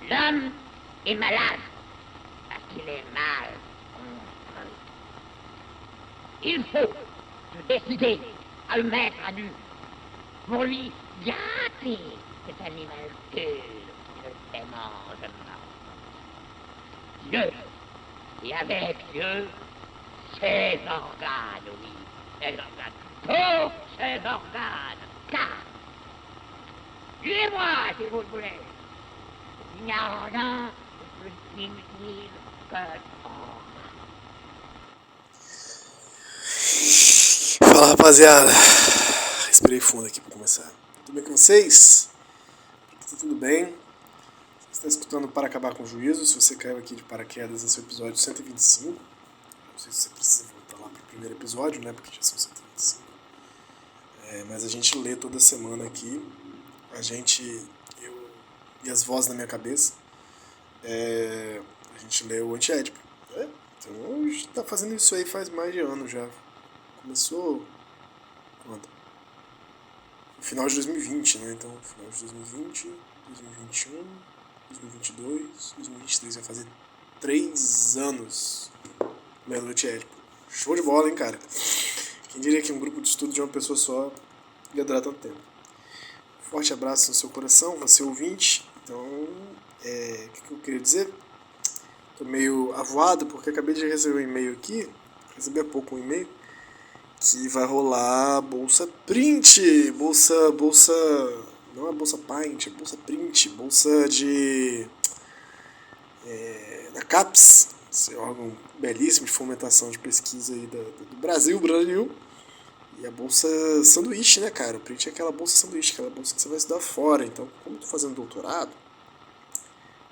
L'homme est malade parce qu'il est mal construit. Il faut se décider à le mettre à nu pour lui gâter cet animal pur qui ne se mange pas. Dieu, et avec Dieu, ses organes, oui, ses organes, tous ses organes, car, suivez-moi si vous le voulez, il n'y a rien de plus inutile que Fala, rapaziada, respirei fundo aqui pra começar. Tudo bem com vocês? Aqui tá tudo bem. Você está escutando Para Acabar com o Juízo. Se você caiu aqui de paraquedas, esse é o episódio 125. Não sei se você precisa voltar lá pro primeiro episódio, né, porque já são 125. Mas a gente lê toda semana aqui. Eu e as vozes na minha cabeça, a gente lê o Antiédipo. Então a gente tá fazendo isso aí faz mais de ano já. Começou quando? No final de 2020, né? Então, final de 2020, 2021, 2022, 2023, vai fazer 3 anos lendo o Antiédipo. Show de bola, hein, cara? Quem diria que um grupo de estudo de uma pessoa só ia durar tanto tempo. Forte abraço no seu coração, você ouvinte. Então, o que eu queria dizer? Tô meio avoado porque acabei de receber um e-mail aqui, recebi há pouco um e-mail, que vai rolar bolsa print, bolsa, não é bolsa Paint, é bolsa print, bolsa da CAPES, esse órgão belíssimo de fomentação de pesquisa aí do Brasil, e a bolsa sanduíche, né, cara? O print é aquela bolsa sanduíche, aquela bolsa que você vai estudar fora. Então, como eu tô fazendo doutorado,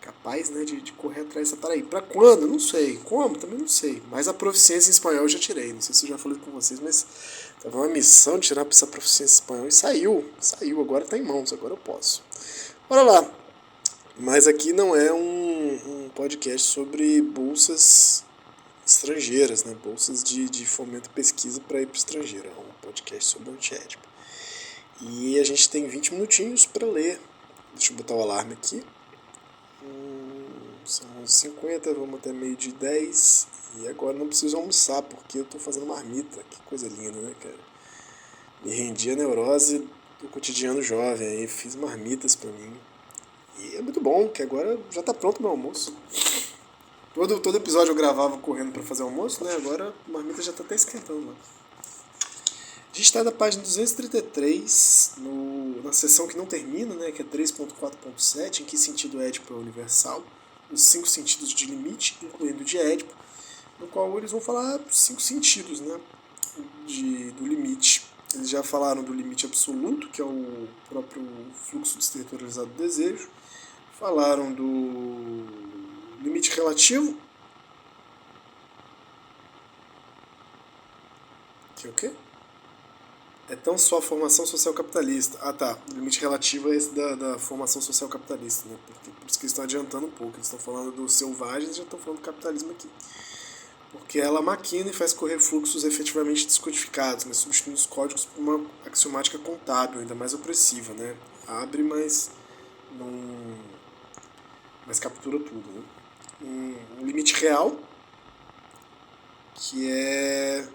capaz, né, de correr atrás dessa parada aí. Pra quando? Não sei. Como? Também não sei. Mas a proficiência em espanhol eu já tirei. Não sei se eu já falei com vocês, mas tava uma missão de tirar essa proficiência em espanhol e saiu. Agora tá em mãos, agora eu posso. Bora lá. Mas aqui não é um podcast sobre bolsas estrangeiras, né? Bolsas de fomento e pesquisa para ir para o estrangeiro. É um podcast sobre o Antiédipo. E a gente tem 20 minutinhos para ler. Deixa eu botar o alarme aqui. São 50, vamos até meio de 10. E agora não preciso almoçar, porque eu tô fazendo marmita. Que coisa linda, né, cara? Me rendi a neurose do cotidiano jovem. Aí fiz marmitas pra mim. E é muito bom, que agora já tá pronto o meu almoço. Todo episódio eu gravava correndo pra fazer almoço, né? Agora a marmita já tá até esquentando lá. A gente está na página 233, na seção que não termina, né, que é 3.4.7, em que sentido Édipo é universal, os 5 sentidos de limite, incluindo o de Édipo, no qual eles vão falar 5 sentidos, né, do limite. Eles já falaram do limite absoluto, que é o próprio fluxo desterritorializado do desejo, falaram do limite relativo, que é o quê? É tão só a formação social capitalista. Ah, tá. O limite relativo é esse da formação social capitalista, né? Por isso que eles estão adiantando um pouco. Eles estão falando dos selvagens e já estão falando do capitalismo aqui. Porque ela maquina e faz correr fluxos efetivamente descodificados, né? Substituindo os códigos por uma axiomática contábil, ainda mais opressiva, né? Abre, mas não... mas captura tudo, né? Um limite real, que é...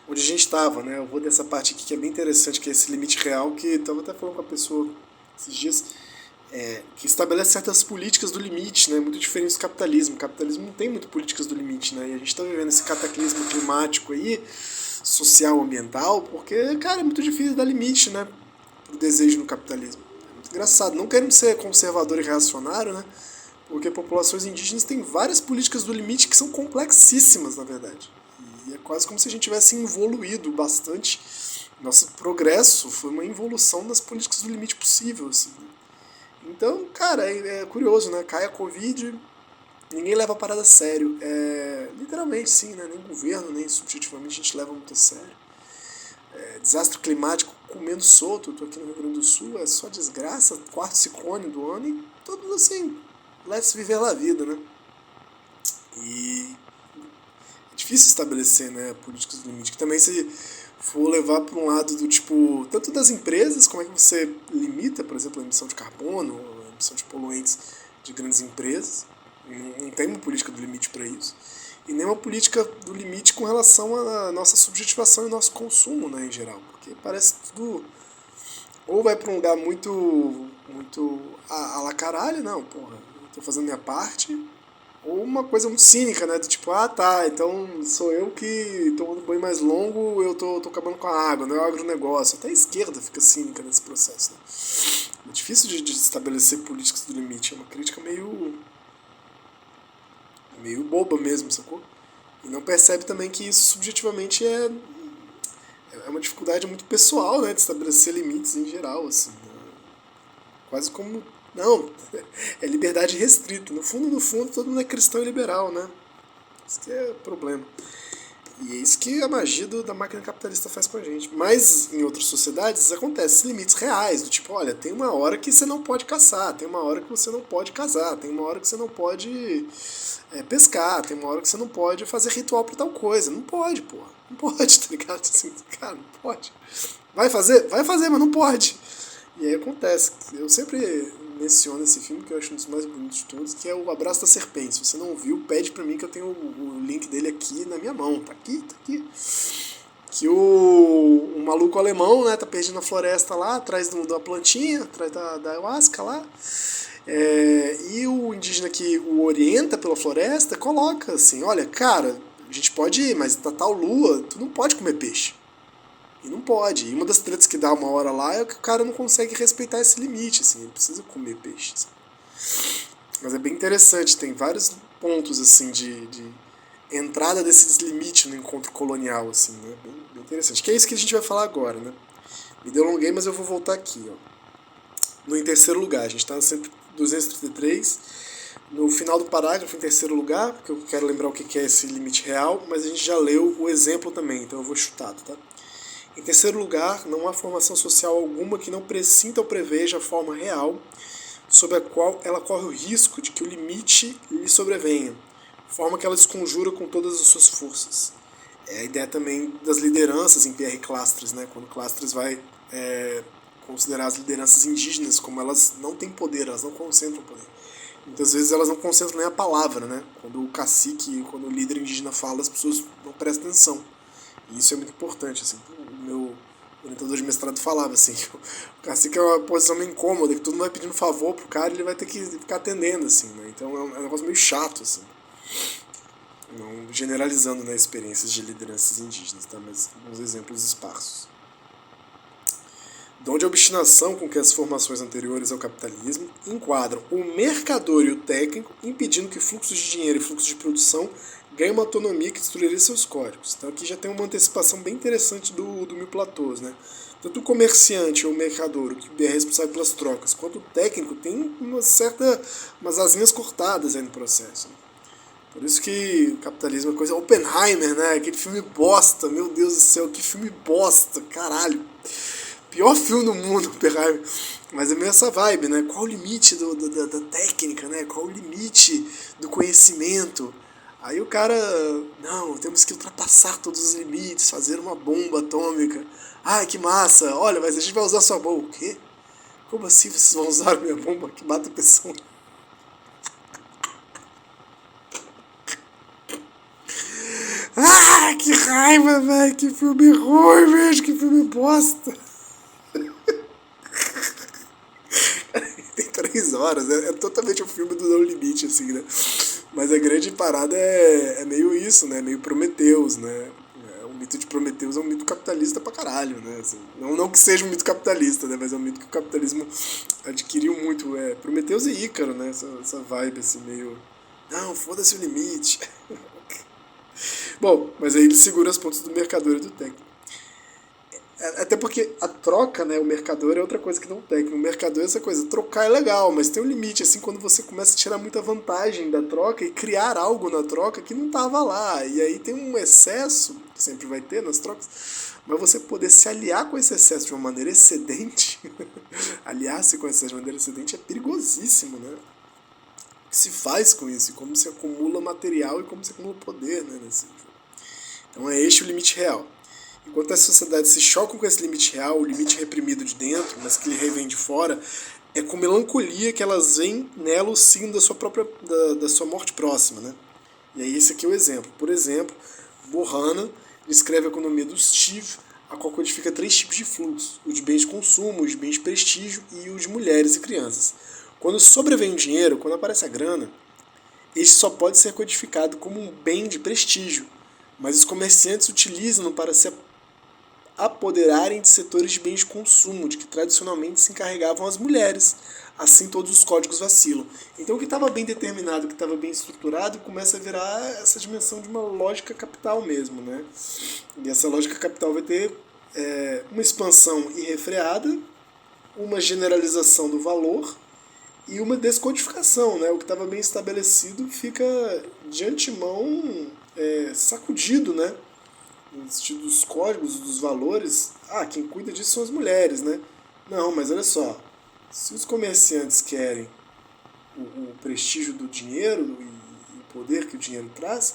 onde a gente estava, né? Eu vou dessa parte aqui que é bem interessante, que é esse limite real, que eu estava até falando com a pessoa esses dias, que estabelece certas políticas do limite, né? Muito diferente do capitalismo. O capitalismo não tem muito políticas do limite, né? E a gente está vivendo esse cataclismo climático aí, social, ambiental, porque, cara, é muito difícil dar limite, né? Pro desejo no capitalismo. É muito engraçado. Não querendo ser conservador e reacionário, né? Porque populações indígenas têm várias políticas do limite que são complexíssimas, na verdade. E é quase como se a gente tivesse evoluído bastante. Nosso progresso foi uma evolução das políticas do limite possível, assim. Então, cara, é curioso, né? Cai a Covid, ninguém leva a parada a sério. Literalmente, sim, né? Nem governo, nem subjetivamente a gente leva muito a sério. Desastre climático comendo solto. Eu tô aqui no Rio Grande do Sul, é só desgraça. 4º ciclone do ano e todo assim, let's viver a vida, né? E é difícil estabelecer, né, políticas do limite, que também se for levar para um lado do tipo, tanto das empresas, como é que você limita, por exemplo, a emissão de carbono, a emissão de poluentes de grandes empresas, não tem uma política do limite para isso, e nem uma política do limite com relação à nossa subjetivação e nosso consumo, né, em geral, porque parece tudo ou vai para um lugar muito a la caralho, não, porra, eu tô fazendo minha parte, ou uma coisa muito cínica, né? Do tipo, ah tá, então sou eu que tomando banho mais longo, eu tô acabando com a água, não é o agronegócio. Até a esquerda fica cínica nesse processo, né? É difícil de estabelecer políticas do limite, é uma crítica meio boba mesmo, sacou? E não percebe também que isso subjetivamente é uma dificuldade muito pessoal, né? De estabelecer limites em geral, assim. Né? Quase como. Não, é liberdade restrita. No fundo, todo mundo é cristão e liberal, né? Isso que é o problema. E é isso que a magia da máquina capitalista faz com a gente. Mas em outras sociedades acontece limites reais, do tipo, olha, tem uma hora que você não pode caçar, tem uma hora que você não pode casar, tem uma hora que você não pode pescar, tem uma hora que você não pode fazer ritual pra tal coisa. Não pode, porra. Não pode, tá ligado? Assim, cara, não pode. Vai fazer? Vai fazer, mas não pode. E aí acontece. Eu sempre menciono esse filme, que eu acho um dos mais bonitos de todos, que é o Abraço da Serpente. Se você não viu, pede pra mim que eu tenho o link dele aqui na minha mão. Tá aqui, tá aqui. Que o maluco alemão, né, tá perdido na floresta lá, atrás da plantinha, atrás da ayahuasca lá. E o indígena que o orienta pela floresta coloca assim, olha, cara, a gente pode ir, mas tá tal lua, tu não pode comer peixe. E não pode. E uma das tretas que dá uma hora lá é que o cara não consegue respeitar esse limite, assim, ele precisa comer peixe. Assim. Mas é bem interessante, tem vários pontos, assim, de entrada desse limite no encontro colonial, assim, né? Bem interessante. Que é isso que a gente vai falar agora, né? Me delonguei, mas eu vou voltar aqui, ó. Em terceiro lugar, a gente está no 233, no final do parágrafo, em terceiro lugar, porque eu quero lembrar o que é esse limite real, mas a gente já leu o exemplo também, então eu vou chutado, tá? Em terceiro lugar, não há formação social alguma que não presinta ou preveja a forma real sob a qual ela corre o risco de que o limite lhe sobrevenha, forma que ela se conjura com todas as suas forças. É a ideia também das lideranças em Pierre Clastres, né? Quando Clastres vai considerar as lideranças indígenas como elas não têm poder, elas não concentram poder. Muitas vezes elas não concentram nem a palavra, né? Quando o cacique, quando o líder indígena fala, as pessoas não prestam atenção. E isso é muito importante, assim. O meu orientador de mestrado falava, assim, que o cacique é uma posição meio incômoda, que todo mundo vai pedindo favor pro cara e ele vai ter que ficar atendendo, assim, né? Então é um negócio meio chato, assim. Não generalizando, né, experiências de lideranças indígenas, tá? Mas alguns exemplos esparsos. De onde a obstinação com que as formações anteriores ao capitalismo enquadram o mercador e o técnico, impedindo que fluxos de dinheiro e fluxos de produção ganhem uma autonomia que destruiria seus códigos. Então aqui já tem uma antecipação bem interessante do Mil Platôs, né? Tanto o comerciante ou o mercador, que é responsável pelas trocas, quanto o técnico tem umas asinhas cortadas aí no processo. Né? Por isso que o capitalismo é coisa... Oppenheimer, né? Aquele filme bosta, meu Deus do céu, que filme bosta, caralho. Pior filme do mundo, Oppenheimer. Mas é meio essa vibe, né? Qual o limite da técnica, né? Qual o limite do conhecimento? Aí o cara... Não, temos que ultrapassar todos os limites, fazer uma bomba atômica. Ai, que massa! Olha, mas a gente vai usar sua bomba. O quê? Como assim vocês vão usar a minha bomba que mata a pessoa? Ah, que raiva, velho! Que filme ruim, velho! Que filme bosta! Tem 3 horas, é totalmente um filme do No Limite, assim, né? Mas a grande parada é meio isso, né? Meio Prometheus, né? O mito de Prometheus é um mito capitalista pra caralho, né? Assim, não que seja um mito capitalista, né? Mas é um mito que o capitalismo adquiriu muito. Prometheus e Ícaro, né? Essa vibe, assim, meio... Não, foda-se o limite. Bom, mas aí ele segura as pontas do mercador e do técnico. Até porque a troca, né, o mercador é outra coisa que não o técnico. O mercador é essa coisa, trocar é legal, mas tem um limite, assim, quando você começa a tirar muita vantagem da troca e criar algo na troca que não estava lá. E aí tem um excesso, que sempre vai ter nas trocas, mas você poder se aliar com esse excesso de uma maneira excedente, aliar-se com esse excesso de maneira excedente é perigosíssimo, né? O que se faz com isso? E como se acumula material e como se acumula poder, né, nesse jogo. Então é este o limite real. Enquanto as sociedades se chocam com esse limite real, o limite reprimido de dentro, mas que lhe vem de fora, é com melancolia que elas veem nela o signo da sua própria da sua morte próxima, né? E aí esse aqui é o exemplo. Por exemplo, Bohannan descreve a economia do Steve, a qual codifica 3 tipos de fluxo: o de bens de consumo, o de bens de prestígio e o de mulheres e crianças. Quando sobrevém o dinheiro, quando aparece a grana, este só pode ser codificado como um bem de prestígio, mas os comerciantes utilizam-no para se apoderarem de setores de bens de consumo, de que tradicionalmente se encarregavam as mulheres. Assim todos os códigos vacilam. Então o que estava bem determinado, o que estava bem estruturado, começa a virar essa dimensão de uma lógica capital mesmo, né? E essa lógica capital vai ter uma expansão irrefreada, uma generalização do valor e uma descodificação, né? O que estava bem estabelecido fica de antemão sacudido, né? No sentido dos códigos, dos valores. Quem cuida disso são as mulheres, né? Não, mas olha só, se os comerciantes querem o prestígio do dinheiro e o poder que o dinheiro traz,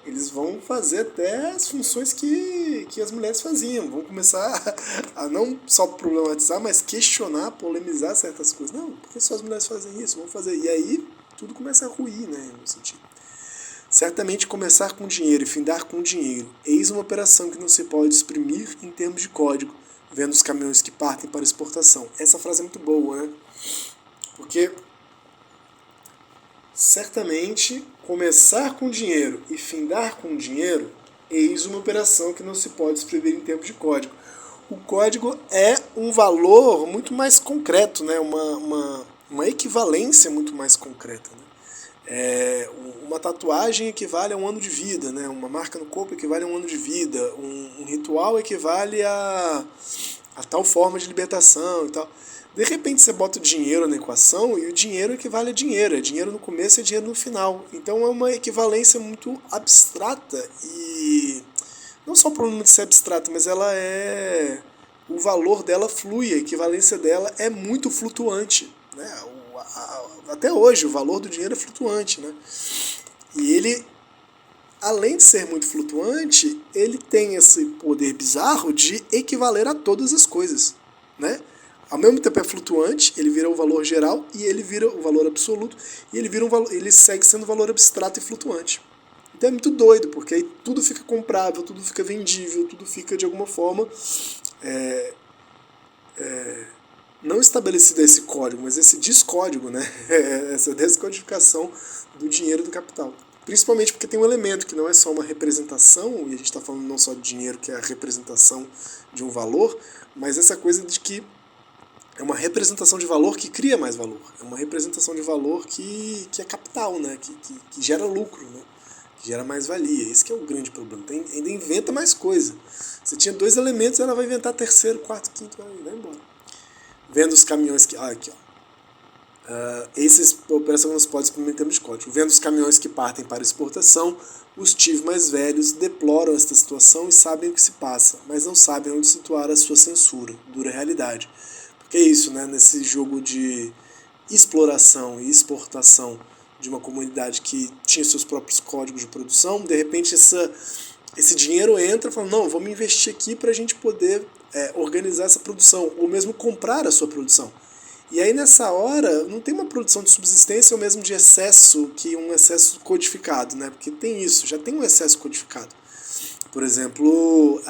eles vão fazer até as funções que as mulheres faziam. Vão começar a não só problematizar, mas questionar, polemizar certas coisas. Não, por que só as mulheres fazem isso? Vamos fazer. E aí tudo começa a ruir, né, no sentido. Certamente começar com dinheiro e findar com dinheiro, eis uma operação que não se pode exprimir em termos de código, vendo os caminhões que partem para exportação. Essa frase é muito boa, né? Porque certamente começar com dinheiro e findar com dinheiro, eis uma operação que não se pode exprimir em termos de código. O código é um valor muito mais concreto, né? Uma equivalência muito mais concreta, né? Uma tatuagem equivale a um ano de vida, né? Uma marca no corpo equivale a um ano de vida, um ritual equivale a tal forma de libertação e tal. De repente você bota o dinheiro na equação e o dinheiro equivale a dinheiro. É dinheiro no começo e dinheiro no final. Então é uma equivalência muito abstrata e não só o problema de ser abstrata, mas ela o valor dela flui, a equivalência dela é muito flutuante, né? Até hoje o valor do dinheiro é flutuante, né? E ele, além de ser muito flutuante, ele tem esse poder bizarro de equivaler a todas as coisas, né? Ao mesmo tempo é flutuante, ele vira o valor geral e ele vira o valor absoluto e ele segue sendo valor abstrato e flutuante. Então é muito doido, porque aí tudo fica comprável, tudo fica vendível, tudo fica de alguma forma não estabelecido esse código, mas esse descódigo, né? Essa descodificação do dinheiro do capital. Principalmente porque tem um elemento que não é só uma representação, e a gente está falando não só de dinheiro, que é a representação de um valor, mas essa coisa de que é uma representação de valor que cria mais valor. É uma representação de valor que é capital, né? Que gera lucro, né? Que gera mais valia. Esse que é o grande problema. Ainda inventa mais coisa. Você tinha 2 elementos, ela vai inventar terceiro, quarto, quinto, vai embora. Vendo os caminhões que... aqui, ó. Essa operação não se pode experimentar em termos de código. Vendo os caminhões que partem para exportação, os TIV mais velhos deploram esta situação e sabem o que se passa, mas não sabem onde situar a sua censura, dura realidade. Porque é isso, né? Nesse jogo de exploração e exportação de uma comunidade que tinha seus próprios códigos de produção, de repente esse dinheiro entra e fala, não, vamos investir aqui para a gente poder organizar essa produção, ou mesmo comprar a sua produção. E aí nessa hora não tem uma produção de subsistência ou mesmo de excesso, que um excesso codificado, né? Porque tem isso, já tem um excesso codificado. Por exemplo,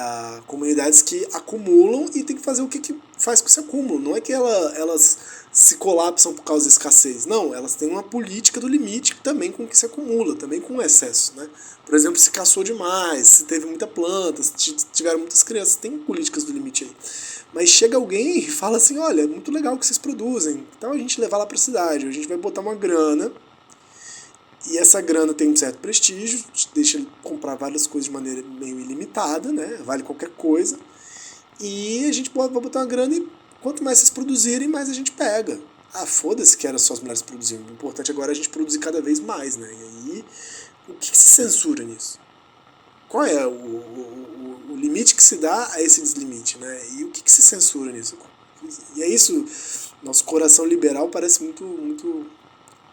comunidades que acumulam e tem que fazer o que faz com esse acúmulo. Não é que elas se colapsam por causa da escassez. Não, elas têm uma política do limite também com o que se acumula, também com o excesso, né? Por exemplo, se caçou demais, se teve muita planta, se tiveram muitas crianças, tem políticas do limite aí. Mas chega alguém e fala assim, olha, é muito legal o que vocês produzem, então a gente levar lá para a cidade, a gente vai botar uma grana, e essa grana tem um certo prestígio, deixa ele comprar várias coisas de maneira meio ilimitada, né? Vale qualquer coisa, e a gente vai botar uma grana e quanto mais vocês produzirem, mais a gente pega. Foda-se que era só as mulheres produzindo, o importante agora é a gente produzir cada vez mais, né? E aí, o que se censura nisso? Qual é o limite que se dá a esse deslimite, né? E o que se censura nisso? E é isso, nosso coração liberal parece muito, muito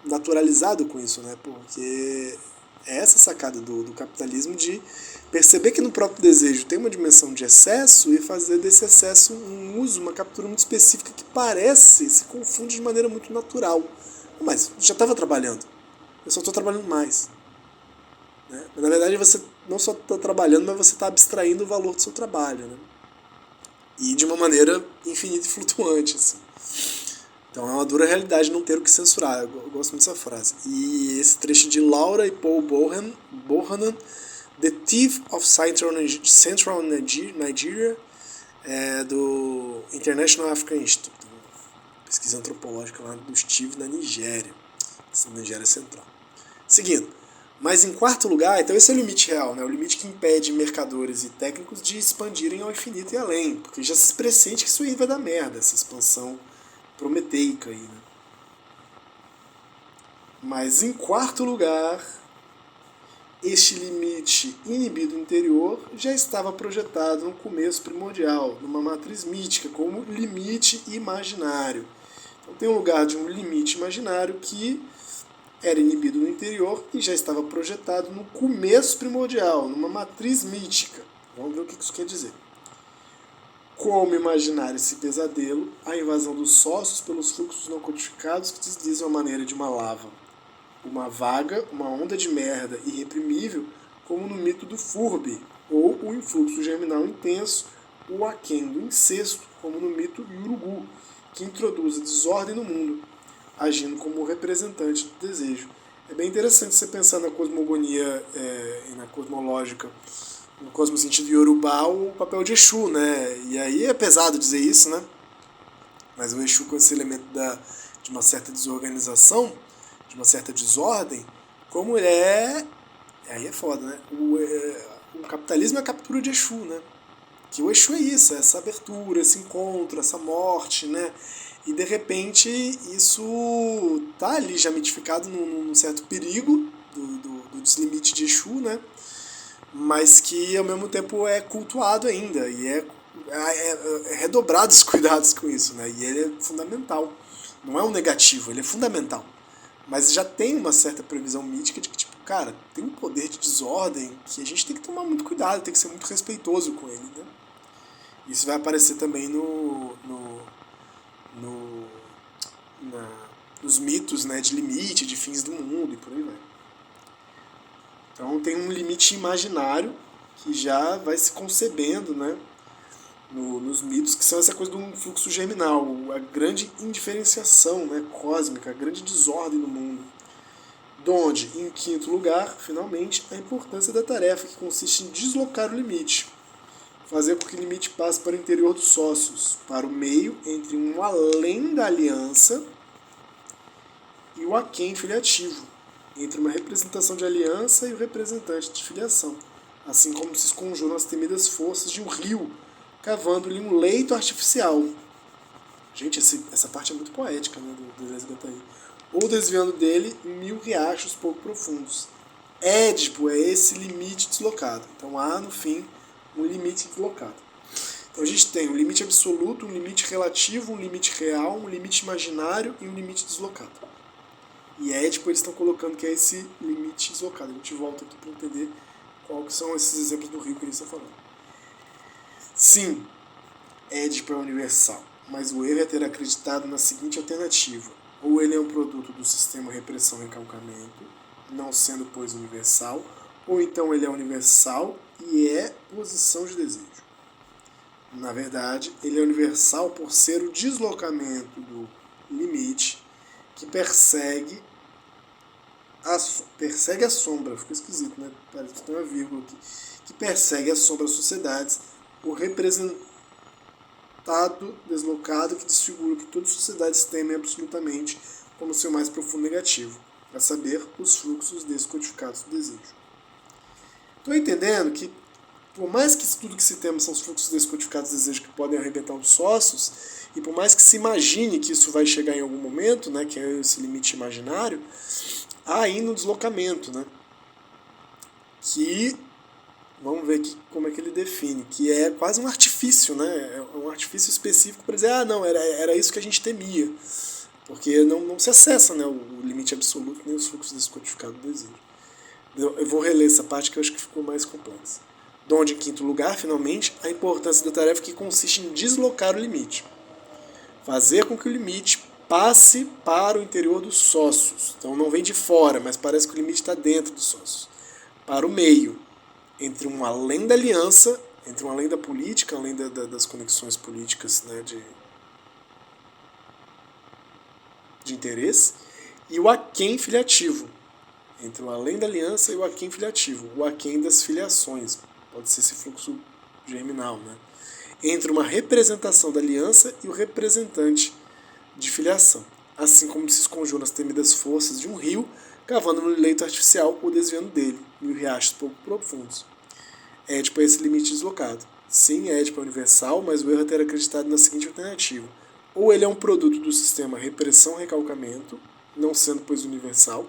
naturalizado com isso, né? Porque É essa sacada do capitalismo de perceber que no próprio desejo tem uma dimensão de excesso e fazer desse excesso um uso, uma captura muito específica que parece, se confunde de maneira muito natural. Mas já estava trabalhando, eu só estou trabalhando mais. Né? Mas, na verdade, você não só está trabalhando, mas você está abstraindo o valor do seu trabalho. Né? E de uma maneira infinita e flutuante. Assim. Então é uma dura realidade não ter o que censurar. Eu gosto muito dessa frase. E esse trecho de Laura e Paul Bohannan, The Thief of Central Nigeria, do International African Institute, pesquisa antropológica lá do Steve na Nigéria, Nigéria Central. Seguindo. Mas em quarto lugar, então esse é o limite real, né? O limite que impede mercadores e técnicos de expandirem ao infinito e além, porque já se pressente que isso aí vai dar merda, essa expansão prometeica aí, né? Mas em quarto lugar, este limite inibido interior já estava projetado no começo primordial, numa matriz mítica, como limite imaginário. Então tem um lugar de um limite imaginário que era inibido no interior e já estava projetado no começo primordial, numa matriz mítica. Vamos ver o que isso quer dizer. Como imaginar esse pesadelo, a invasão dos sócios pelos fluxos não codificados que deslizam à maneira de uma lava. Uma vaga, uma onda de merda irreprimível, como no mito do Furby, ou o influxo germinal intenso, o aquém do incesto, como no mito Yurugu, que introduz a desordem no mundo, agindo como representante do desejo. É bem interessante você pensar na cosmogonia e na cosmológica, no cosmo sentido Yorubá, o papel de Exu, né? E aí é pesado dizer isso, né? Mas o Exu com esse elemento de uma certa desorganização, de uma certa desordem, como ele é... Aí é foda, né? O capitalismo é a captura de Exu, né? Que o Exu é isso, é essa abertura, esse encontro, essa morte, né? E de repente isso tá ali já mitificado num certo perigo do deslimite de Exu, né? Mas que ao mesmo tempo é cultuado ainda e é redobrado os cuidados com isso, né? E ele é fundamental. Não é um negativo, ele é fundamental. Mas já tem uma certa previsão mítica de que, tipo, cara, tem um poder de desordem que a gente tem que tomar muito cuidado, tem que ser muito respeitoso com ele, né? Isso vai aparecer também nos mitos, né, de limite, de fins do mundo e por aí vai. Então tem um limite imaginário que já vai se concebendo, né, nos mitos, que são essa coisa do fluxo germinal, a grande indiferenciação, né, cósmica, a grande desordem do mundo. Donde, em quinto lugar, finalmente, a importância da tarefa que consiste em deslocar o limite, fazer com que o limite passe para o interior dos sócios, para o meio entre um além da aliança e o aquém filiativo, entre uma representação de aliança e o representante de filiação, assim como se conjuram as temidas forças de um rio, cavando-lhe um leito artificial. Gente, essa parte é muito poética, né, do Deleuze e Guattari. Ou desviando dele 1000 riachos pouco profundos. Édipo é esse limite deslocado. Então há, no fim, um limite deslocado. Então a gente tem um limite absoluto, um limite relativo, um limite real, um limite imaginário e um limite deslocado. E Édipo eles estão colocando que é esse limite deslocado. A gente volta aqui para entender quais são esses exemplos do rio que eles estão falando. Sim, Édipo é universal, mas o erro é ter acreditado na seguinte alternativa. Ou ele é um produto do sistema repressão-recalcamento, não sendo, pois, universal, ou então ele é universal e é posição de desejo. Na verdade, ele é universal por ser o deslocamento do limite que persegue a sombra, ficou esquisito, né? Parece que tem uma vírgula aqui. Que persegue a sombra das sociedades, o representado deslocado que desfigura o que todas as sociedades temem absolutamente como seu mais profundo negativo, a saber, os fluxos descodificados do desejo. Estou entendendo que, por mais que tudo que se tema são os fluxos descodificados do desejo que podem arrebentar os sócios, e por mais que se imagine que isso vai chegar em algum momento, né, que é esse limite imaginário, há ainda um deslocamento, né, que, vamos ver aqui como é que ele define, que é quase um artifício, né, é um artifício específico para dizer, não, era isso que a gente temia, porque não se acessa, né, o limite absoluto nem os fluxos descodificados do desejo. Eu vou reler essa parte que eu acho que ficou mais complexa. Donde, em quinto lugar, finalmente, a importância da tarefa que consiste em deslocar o limite. Fazer com que o limite passe para o interior dos sócios. Então não vem de fora, mas parece que o limite está dentro dos sócios. Para o meio, entre um além da aliança, entre um além da política, além das conexões políticas, né, de interesse, e o aquém filiativo. Entre o além da aliança e o aquém filiativo. O aquém das filiações. Pode ser esse fluxo germinal, né? Entre uma representação da aliança e o representante de filiação, assim como se conjuram as temidas forças de um rio, cavando no leito artificial ou desviando dele, em riachos pouco profundos. Édipo é esse limite deslocado. Sim, Édipo é universal, mas o erro é ter acreditado na seguinte alternativa. Ou ele é um produto do sistema repressão-recalcamento, não sendo, pois, universal,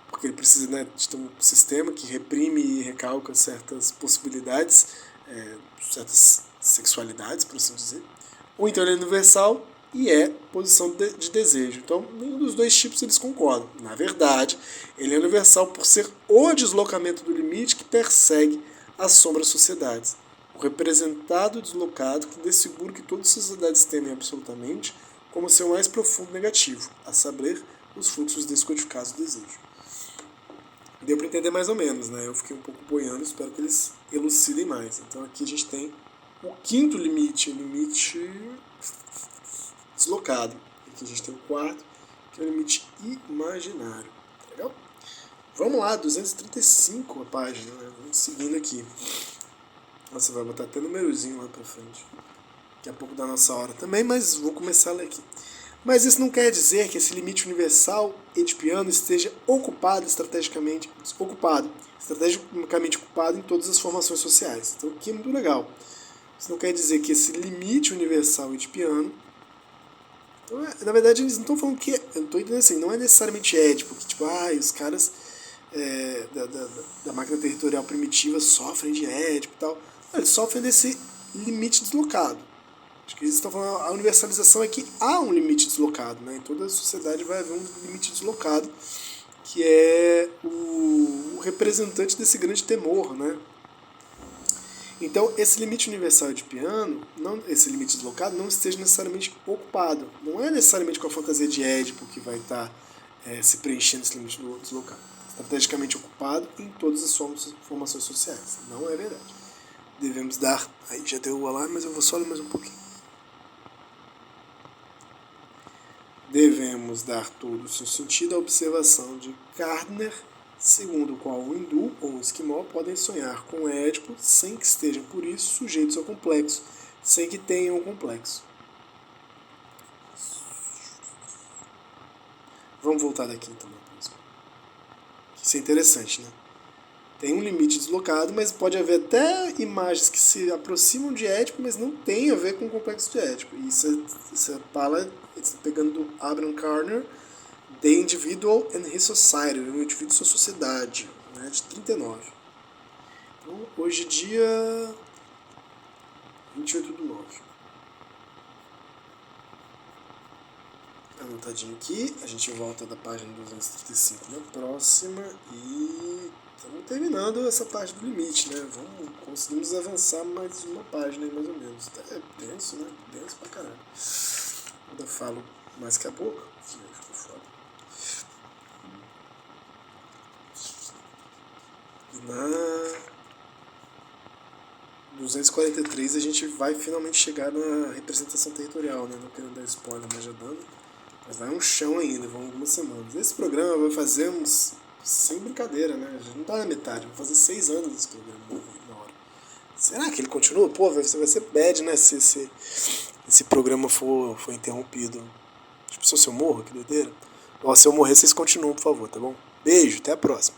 porque ele precisa, né, de ter um sistema que reprime e recalca certas possibilidades, certas sexualidades, por assim dizer. Ou então ele é universal e é posição de desejo. Então, nenhum dos dois tipos eles concordam. Na verdade, ele é universal por ser o deslocamento do limite que persegue as sombras sociedades. O representado deslocado que dessegura que todas as sociedades temem absolutamente como seu mais profundo negativo, a saber, os fluxos descodificados do desejo. Deu para entender mais ou menos, né? Eu fiquei um pouco boiando, espero que eles elucidem mais. Então aqui a gente tem o quinto limite, o limite deslocado. Aqui a gente tem o quarto, que é o limite imaginário. Tá legal? Vamos lá, 235 a página, né? Vamos seguindo aqui. Nossa, vai botar até númerozinho lá pra frente. Daqui a pouco da nossa hora também, mas vou começar a ler aqui. Mas isso não quer dizer que esse limite universal edipiano esteja estrategicamente ocupado em todas as formações sociais. Então aqui é muito legal. Isso não quer dizer que esse limite universal edipiano... Então, na verdade, eles não estão falando que... Eu estou entendendo assim, não é necessariamente ético, que tipo, os caras da máquina territorial primitiva sofrem de ético e tal. Não, eles sofrem desse limite deslocado. Acho que eles estão falando, a universalização é que há um limite deslocado, né? Em toda a sociedade vai haver um limite deslocado, que é o representante desse grande temor, né? Então, esse limite universal edipiano, esse limite deslocado, não esteja necessariamente ocupado. Não é necessariamente com a fantasia de Édipo que vai estar se preenchendo esse limite deslocado. Estrategicamente ocupado em todas as formações sociais. Não é verdade. Devemos dar... Aí já deu o alarme, mas eu vou só ler mais um pouquinho. Devemos dar todo o seu sentido à observação de Gardner, segundo o qual o hindu ou o esquimó podem sonhar com Édipo sem que estejam por isso sujeitos ao complexo, sem que tenham um complexo. Vamos voltar daqui então. Isso é interessante, né? Tem um limite deslocado, mas pode haver até imagens que se aproximam de Édipo, mas não tem a ver com o complexo de Édipo. E essa fala, pegando do Abraham Carner, The Individual and His Society, o indivíduo e sua sociedade, né, de 39. Então, hoje é dia 28/9. Anotadinho aqui, a gente volta da página 235 na próxima e estamos terminando essa parte do limite, né? Conseguimos avançar mais uma página aí, mais ou menos. É denso, né? Denso pra caralho. Ainda falo mais que a boca, ficou foda. E na 243 a gente vai finalmente chegar na representação territorial, né? Não quero dar spoiler, mas já dando. Mas vai um chão ainda, vão algumas semanas. Esse programa vai fazer uns... Sem brincadeira, né? A gente não tá na metade, vai fazer 6 anos esse programa na hora. Será que ele continua? Pô, vai ser bad, né? Se esse programa for interrompido. Tipo, se eu morro, que doideira. Ó, se eu morrer, vocês continuam, por favor, tá bom? Beijo, até a próxima.